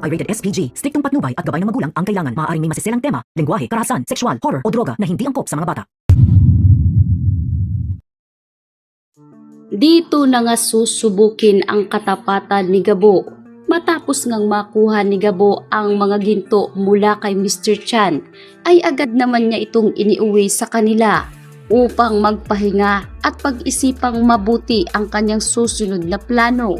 ay rated SPG. Striktong patnubay at gabay ng magulang ang kailangan. Maaaring may masiselang tema, lengguwahe, karahasan, sexual, horror o droga na hindi angkop sa mga bata. Dito na nga susubukin ang katapatan ni Gabo. Matapos ngang makuha ni Gabo ang mga ginto mula kay Mr. Chan, ay agad naman niya itong iniuwi sa kanila upang magpahinga at pag-isipang mabuti ang kanyang susunod na plano.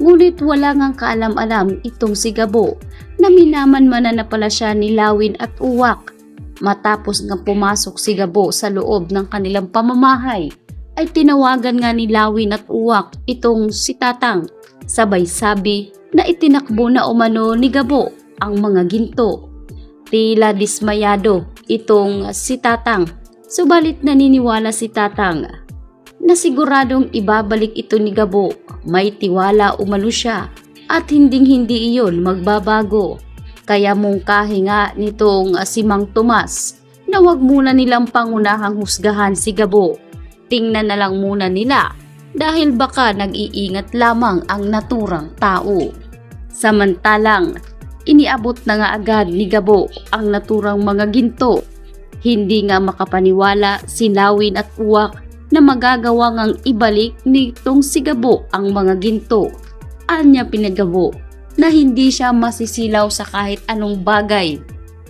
Ngunit wala ngang kaalam-alam itong si Gabo na minamanmanan na pala siya ni Lawin at Uwak. Matapos ngang pumasok si Gabo sa loob ng kanilang pamamahay, ay tinawagan nga ni Lawin at Uwak itong si Tatang. Sabay sabi na itinakbo na umano ni Gabo ang mga ginto. Tila dismayado itong si Tatang, subalit naniniwala si Tatang na siguradong ibabalik ito ni Gabo. May tiwala umano siya at hinding-hindi iyon magbabago. Kaya mungkahi nga nitong si Mang Tomas na wag muna nilang pangunahang husgahan si Gabo. Tingnan na lang muna nila dahil baka nag-iingat lamang ang naturang tao. Samantalang, iniabot na nga agad ni Gabo ang naturang mga ginto. Hindi nga makapaniwala si Lawin at Uwak na magagawa ngang ibalik nitong si Gabo ang mga ginto. Anya pinagabo na hindi siya masisilaw sa kahit anong bagay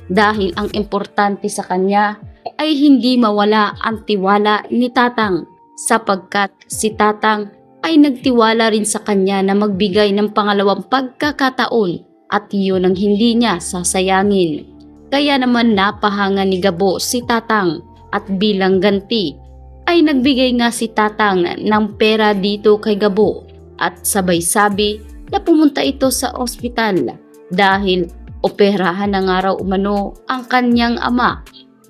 dahil ang importante sa kanya ay hindi mawala ang tiwala ni Tatang, sapagkat si Tatang ay nagtiwala rin sa kanya na magbigay ng pangalawang pagkakataon at iyon ang hindi niya sasayangin. Kaya naman napahanga ni Gabo si Tatang at bilang ganti ay nagbigay nga si Tatang ng pera dito kay Gabo at sabay sabi na pumunta ito sa ospital dahil operahan na nga raw umano ang kanyang ama.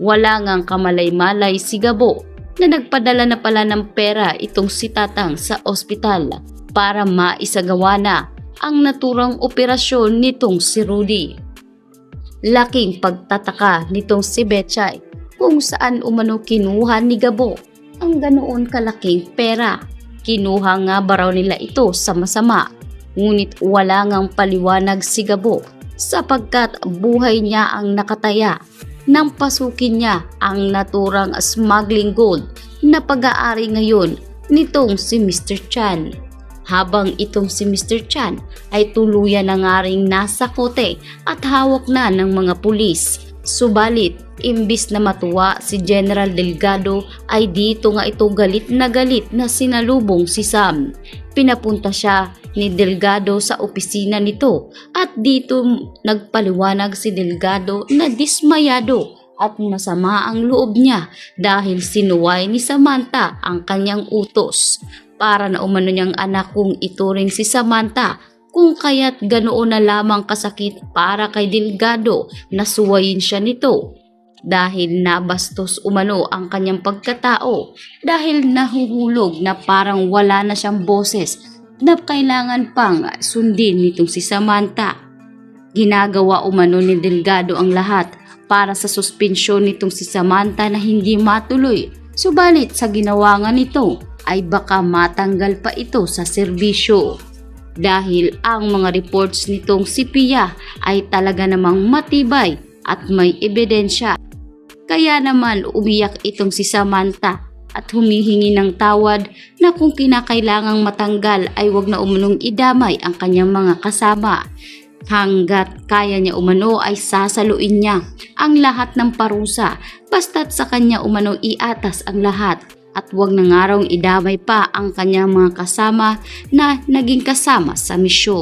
Wala ngang kamalay-malay si Gabo na nagpadala na pala ng pera itong si Tatang sa ospital para maisagawa na ang naturang operasyon nitong si Rudy. Laking pagtataka nitong si Betchay kung saan umano kinuha ni Gabo ang ganoon kalaking pera. Kinuha nga ba raw nila ito sama-sama, ngunit wala ngang paliwanag si Gabo sapagkat buhay niya ang nakataya nang pasukin niya ang naturang smuggling gold na pag-aari ngayon nitong si Mr. Chan. Habang itong si Mr. Chan ay tuluyan na nga ring nasa kote at hawak na ng mga pulis. Subalit, imbis na matuwa si General Delgado ay dito nga ito galit na sinalubong si Sam. Pinapunta siya ni Delgado sa opisina nito at dito nagpaliwanag si Delgado na dismayado at masama ang loob niya dahil sinuway ni Samantha ang kanyang utos para na umano niyang anak kung ito rin si Samantha. Kung kaya't ganoon na lamang kasakit para kay Delgado na suwayin siya nito dahil nabastos umano ang kanyang pagkatao dahil nahuhulog na parang wala na siyang boses na kailangan pang sundin nitong si Samantha. Ginagawa umano ni Delgado ang lahat para sa suspensyon nitong si Samantha na hindi matuloy. Subalit sa ginawa nga nito ay baka matanggal pa ito sa serbisyo. Dahil ang mga reports nitong si Pia ay talaga namang matibay at may ebidensya. Kaya naman umiyak itong si Samantha at humihingi ng tawad na kung kinakailangang matanggal ay wag na umanong idamay ang kanyang mga kasama. Hanggat kaya niya umano ay sasaluin niya ang lahat ng parusa basta't sa kanya umano iatas ang lahat. At huwag na nga raw idamay pa ang kanyang mga kasama na naging kasama sa misyon.